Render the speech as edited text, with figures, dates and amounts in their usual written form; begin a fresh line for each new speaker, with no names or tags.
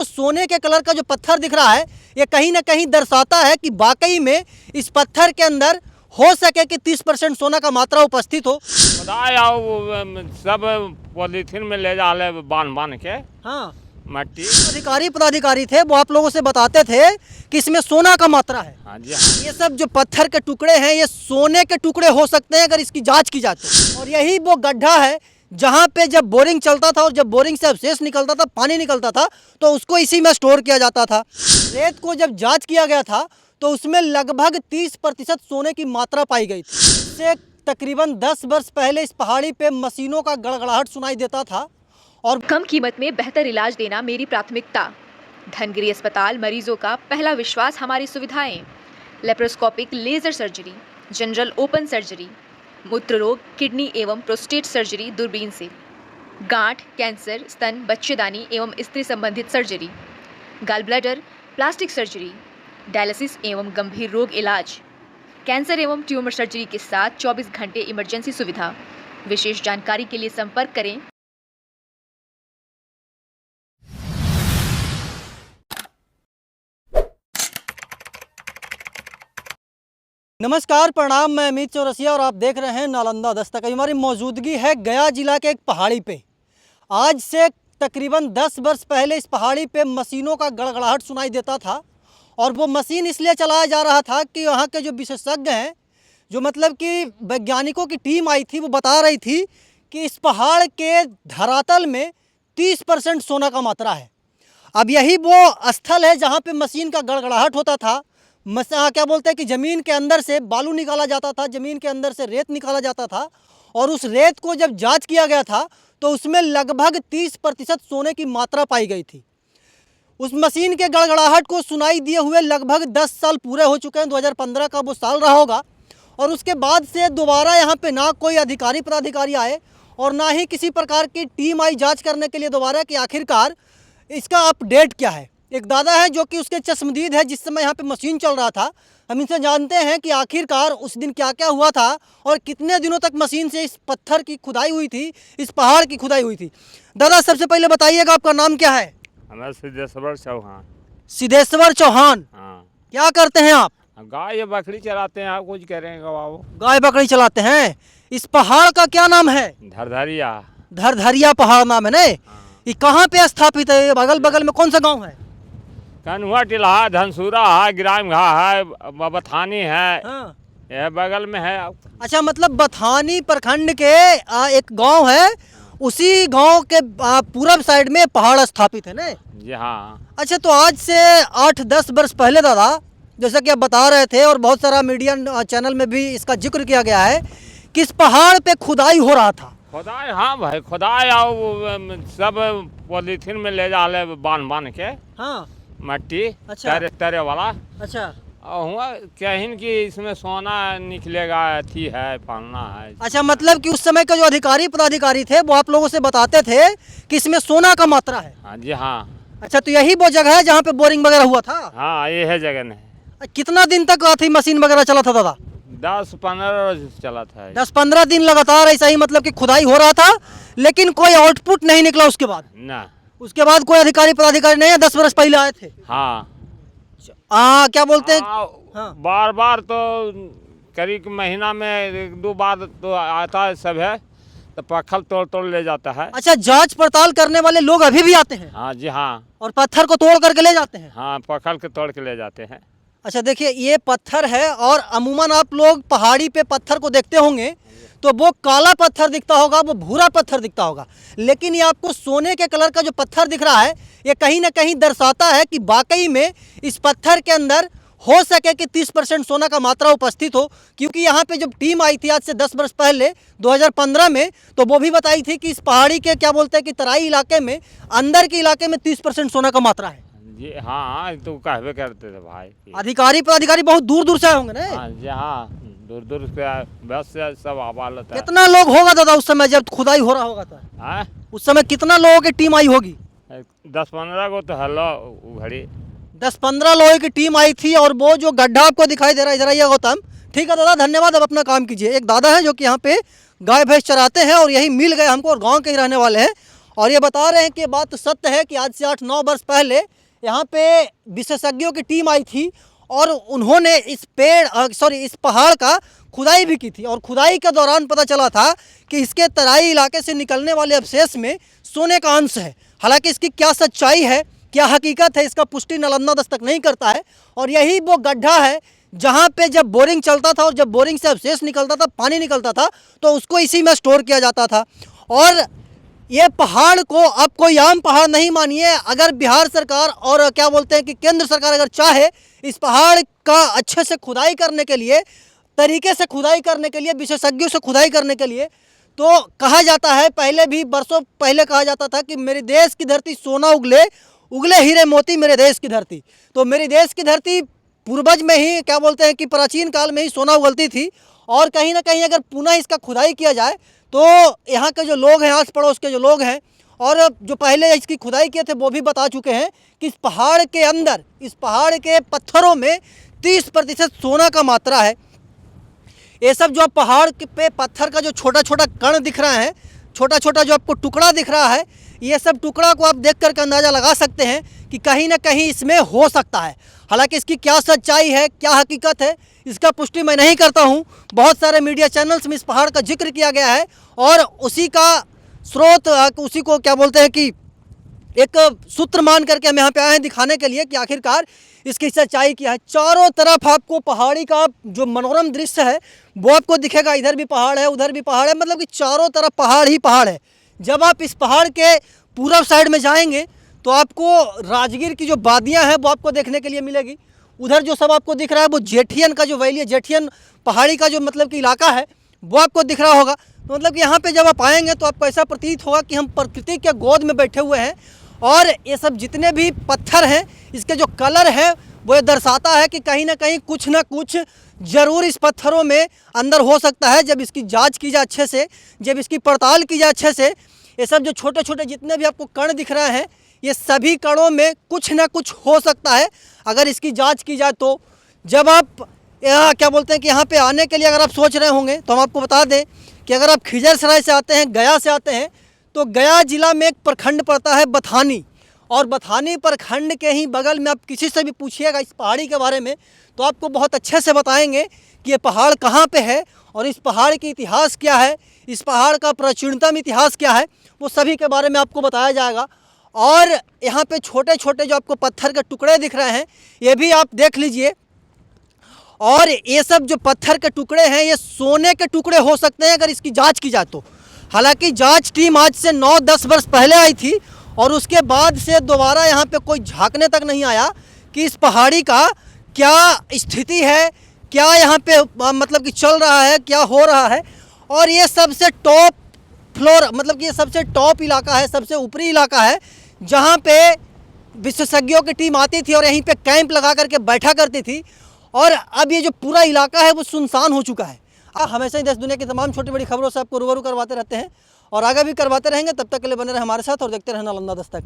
सोने के कलर का जो पत्थर दिख रहा है ये कहीं ना कहीं दर्शाता है कि वाकई में इस पत्थर के अंदर हो सके कि 30% सोना का मात्रा उपस्थित हो।
सब पॉलीथीन में ले जा ले बांध के।
हाँ,
मट्टी
अधिकारी पदाधिकारी थे वो आप लोगों से बताते थे कि इसमें सोना का मात्रा है।
हाँ जी हाँ।
ये सब जो पत्थर के टुकड़े हैं ये सोने के टुकड़े हो सकते हैं अगर इसकी जांच की जाए तो। और यही वो गड्ढा है जहाँ पे जब बोरिंग चलता था और जब बोरिंग से अवशेष निकलता था, पानी निकलता था, तो उसको इसी में स्टोर किया जाता था। रेत को जब जांच किया गया था तो उसमें लगभग 30% सोने की मात्रा पाई गई थी। इससे तकरीबन 10 वर्ष पहले इस पहाड़ी पे मशीनों का गड़गड़ाहट सुनाई देता था और
कम कीमत में बेहतर इलाज देना मेरी प्राथमिकता। धनगिरी अस्पताल मरीजों का पहला विश्वास, हमारी सुविधाएं, laparoscopic laser surgery, general open surgery, मूत्र रोग, किडनी एवं प्रोस्टेट सर्जरी दूरबीन से, गांठ, कैंसर, स्तन, बच्चेदानी एवं स्त्री संबंधित surgery, gall bladder, plastic surgery, dialysis एवं गंभीर रोग इलाज, कैंसर एवं ट्यूमर सर्जरी के साथ 24 घंटे इमरजेंसी सुविधा। विशेष जानकारी के लिए संपर्क करें।
नमस्कार, प्रणाम। मैं अमित चौरसिया और आप देख रहे हैं नालंदा दस्तक। हमारी मौजूदगी है गया जिला के एक पहाड़ी पे। आज से तकरीबन 10 वर्ष पहले इस पहाड़ी पे मशीनों का गड़गड़ाहट सुनाई देता था और वो मशीन इसलिए चलाया जा रहा था कि यहाँ के जो विशेषज्ञ हैं, जो मतलब कि वैज्ञानिकों की टीम आई थी, वो बता रही थी कि इस पहाड़ के धरातल में 30% सोना का मात्रा है। अब यही वो स्थल है जहाँ पे मशीन का गड़गड़ाहट होता था। क्या बोलते हैं कि ज़मीन के अंदर से बालू निकाला जाता था, ज़मीन के अंदर से रेत निकाला जाता था और उस रेत को जब जांच किया गया था तो उसमें लगभग 30% सोने की मात्रा पाई गई थी। उस मशीन के गड़गड़ाहट को सुनाई दिए हुए लगभग 10 साल पूरे हो चुके हैं। 2015 का वो साल रहा होगा और उसके बाद से दोबारा यहाँ पे ना कोई अधिकारी पदाधिकारी आए और ना ही किसी प्रकार की टीम आई जाँच करने के लिए दोबारा कि आखिरकार इसका अपडेट क्या है। एक दादा है जो कि उसके चश्मदीद है जिस समय यहाँ पे मशीन चल रहा था। हम इनसे जानते हैं कि आखिरकार उस दिन क्या क्या हुआ था और कितने दिनों तक मशीन से इस पत्थर की खुदाई हुई थी, इस पहाड़ की खुदाई हुई थी। दादा, सबसे पहले बताइएगा आपका नाम क्या है?
हमें सिद्धेश्वर चौहान।
सिद्धेश्वर चौहान।
हाँ।
क्या करते हैं आप?
गाय या बकरी चलाते हैं। आप कुछ करेंगे बाबू?
गाय बकरी चलाते हैं। इस पहाड़ का क्या नाम है?
धरधरिया।
धरधरिया पहाड़ नाम है ना। ये कहाँ पे स्थापित है? बगल बगल में कौन सा गाँव है?
कन्हुआ टिल्हा, धनसूरा है, गिराम घा है, बथानी है।
हाँ।
यह बगल में है।
अच्छा, मतलब बथानी प्रखंड के एक गांव है, उसी गांव के पूरब साइड में पहाड़ स्थापित है ना
जी हाँ।
अच्छा, तो आज से 8-10 वर्ष पहले दादा, जैसा कि आप बता रहे थे और बहुत सारा मीडिया चैनल में भी इसका जिक्र किया गया है कि इस पहाड़ पे खुदाई हो रहा था।
खुदाई? हाँ भाई, खुदाई और सब पॉलीथीन में ले जा ले बांध के।
हाँ,
मट्टी।
अच्छा।
तरे वाला।
अच्छा।
और हुआ कहीं कि इसमें सोना निकलेगा, अथी है, पालना है।
अच्छा, मतलब कि उस समय के जो अधिकारी पदाधिकारी थे वो आप लोगों से बताते थे कि इसमें सोना का मात्रा है।
हाँ जी हाँ।
अच्छा, तो यही वो जगह है जहाँ पे बोरिंग वगैरह हुआ था?
हाँ, ये है जगह है।
कितना दिन तक थी मशीन वगैरह चला था दादा?
10-15 रोज चला था।
10-15 दिन लगातार ऐसा ही मतलब कि खुदाई हो रहा था, लेकिन कोई आउटपुट नहीं निकला उसके बाद?
ना।
उसके बाद कोई अधिकारी पदाधिकारी नहीं है? 10 वर्ष पहले आए थे?
हाँ।
क्या बोलते हैं?
हाँ। बार बार तो करीब महीना में 1-2 बार तो आता है सब है, तो पत्थर तोड़ ले जाता है।
अच्छा, जांच पड़ताल करने वाले लोग अभी भी आते हैं?
हाँ जी हाँ।
और पत्थर को तोड़ करके ले जाते हैं?
हाँ, पत्थर के तोड़ के ले जाते हैं।
अच्छा, देखिए ये पत्थर है और अमूमन आप लोग पहाड़ी पे पत्थर को देखते होंगे तो वो काला पत्थर दिखता होगा, वो भूरा पत्थर दिखता होगा, लेकिन ये आपको सोने के कलर का जो पत्थर दिख रहा है ये कहीं ना कहीं दर्शाता है कि वाकई में इस पत्थर के अंदर हो सके कि 30% सोना का मात्रा उपस्थित हो। क्योंकि यहाँ पे जब टीम आई थी आज से 10 वर्ष पहले 2015 में, तो वो भी बताई थी कि इस पहाड़ी के क्या बोलते हैं कि तराई इलाके में, अंदर के इलाके में 30% सोना का मात्रा है।
जी हाँ, तो कहवे करते थे भाई।
अधिकारी पदाधिकारी बहुत दूर दूर से आए होंगे ना?
हाँ जी हाँ, दूर दूर से बस से सब आवाज होता है।
कितना लोग होगा दादा उस समय जब खुदाई हो रहा होगा? तो
हाँ,
उस समय कितना लोगों की टीम आई होगी?
10-15 को तो हलो घड़ी।
10-15 लोगों की टीम आई थी और वो जो गड्ढा आपको दिखाई दे रहा है, इधर आइए गौतम। ठीक है दादा, धन्यवाद। अब अपना काम कीजिए। एक दादा है जो कि यहाँ पे गाय भैंस चराते हैं और यही मिल गए हमको और गाँव के ही रहने वाले हैं और ये बता रहे हैं कि ये बात तो सत्य है कि आज से 8-9 वर्ष पहले यहाँ पे विशेषज्ञों की टीम आई थी और उन्होंने इस इस पहाड़ का खुदाई भी की थी। और खुदाई के दौरान पता चला था कि इसके तराई इलाके से निकलने वाले अवशेष में सोने का अंश है। हालांकि इसकी क्या सच्चाई है, क्या हकीकत है, इसका पुष्टि नालंदा दस्तक नहीं करता है। और यही वो गड्ढा है जहाँ पे जब बोरिंग चलता था और जब बोरिंग से अवशेष निकलता था, पानी निकलता था, तो उसको इसी में स्टोर किया जाता था। और ये पहाड़ को अब कोई आम पहाड़ नहीं मानिए। अगर बिहार सरकार और क्या बोलते हैं कि केंद्र सरकार अगर चाहे इस पहाड़ का अच्छे से खुदाई करने के लिए, तरीके से खुदाई करने के लिए, विशेषज्ञों से खुदाई करने के लिए, तो कहा जाता है, पहले भी वर्षों पहले कहा जाता था कि मेरे देश की धरती सोना उगले, उगले हीरे मोती मेरे देश की धरती। तो मेरी देश की धरती पूर्वज में ही क्या बोलते हैं कि प्राचीन काल में ही सोना उगलती थी। और कहीं ना कहीं अगर पुनः इसका खुदाई किया जाए तो यहाँ के जो लोग हैं, आस पड़ोस के जो लोग हैं और जो पहले इसकी खुदाई किए थे, वो भी बता चुके हैं कि इस पहाड़ के अंदर, इस पहाड़ के पत्थरों में 30% सोना का मात्रा है। ये सब जो पहाड़ पे पत्थर का जो छोटा छोटा कण दिख रहा है, छोटा छोटा जो आपको टुकड़ा दिख रहा है, ये सब टुकड़ा को आप देख कर अंदाज़ा लगा सकते हैं कि कहीं ना कहीं इसमें हो सकता है। हालांकि इसकी क्या सच्चाई है, क्या हकीकत है, इसका पुष्टि मैं नहीं करता हूं। बहुत सारे मीडिया चैनल्स में इस पहाड़ का जिक्र किया गया है और उसी का स्रोत, उसी को क्या बोलते हैं कि एक सूत्र मान करके हम यहाँ पे आए हैं दिखाने के लिए कि आखिरकार इसकी सच्चाई क्या है। चारों तरफ आपको पहाड़ी का जो मनोरम दृश्य है वो आपको दिखेगा। इधर भी पहाड़ है, उधर भी पहाड़ है, मतलब कि चारों तरफ पहाड़ ही पहाड़ है। जब आप इस पहाड़ के पूरब साइड में जाएंगे तो आपको राजगीर की जो वादियाँ हैं वो आपको देखने के लिए मिलेगी। उधर जो सब आपको दिख रहा है वो जेठियन का जो वैली है, जेठियन पहाड़ी का जो मतलब कि इलाका है वो आपको दिख रहा होगा। तो मतलब कि यहाँ पे जब आप आएंगे तो आपको ऐसा प्रतीत होगा कि हम प्रकृति के गोद में बैठे हुए हैं। और ये सब जितने भी पत्थर हैं, इसके जो कलर है वो ये दर्शाता है कि कहीं ना कुछ ज़रूर इस पत्थरों में अंदर हो सकता है। जब इसकी जांच की जाए अच्छे से, जब इसकी पड़ताल की जाए अच्छे से, ये सब जो छोटे छोटे जितने भी आपको कण दिख रहे हैं, ये सभी कणों में कुछ ना कुछ हो सकता है अगर इसकी जांच की जाए तो। जब आप यहाँ क्या बोलते हैं कि यहाँ पे आने के लिए अगर आप सोच रहे होंगे तो हम आपको बता दें कि अगर आप खिजरसराय से आते हैं, गया से आते हैं, तो गया जिला में एक प्रखंड पड़ता है बथानी। और बथानी प्रखंड के ही बगल में आप किसी से भी पूछिएगा इस पहाड़ी के बारे में तो आपको बहुत अच्छे से बताएंगे कि ये पहाड़ कहाँ पे है और इस पहाड़ की इतिहास क्या है, इस पहाड़ का प्राचीनतम इतिहास क्या है, वो सभी के बारे में आपको बताया जाएगा। और यहाँ पे छोटे छोटे जो आपको पत्थर के टुकड़े दिख रहे हैं ये भी आप देख लीजिए। और ये सब जो पत्थर के टुकड़े हैं ये सोने के टुकड़े हो सकते हैं अगर इसकी जांच की जाए तो। हालांकि जांच टीम आज से 9-10 वर्ष पहले आई थी और उसके बाद से दोबारा यहाँ पे कोई झांकने तक नहीं आया कि इस पहाड़ी का क्या स्थिति है, क्या यहाँ पे मतलब कि चल रहा है, क्या हो रहा है। और ये सबसे टॉप फ्लोर, मतलब कि ये सबसे टॉप इलाका है, सबसे ऊपरी इलाका है जहाँ पे विशेषज्ञों की टीम आती थी और यहीं पे कैंप लगा करके बैठा करती थी। और अब ये जो पूरा इलाका है वो सुनसान हो चुका है। हमेशा ही देश दुनिया की तमाम छोटी बड़ी खबरों से आपको रूबरू करवाते रहते हैं और आगे भी करवाते रहेंगे। तब तक के लिए बने रहे हमारे साथ और देखते रहें नालंदा दस्तक।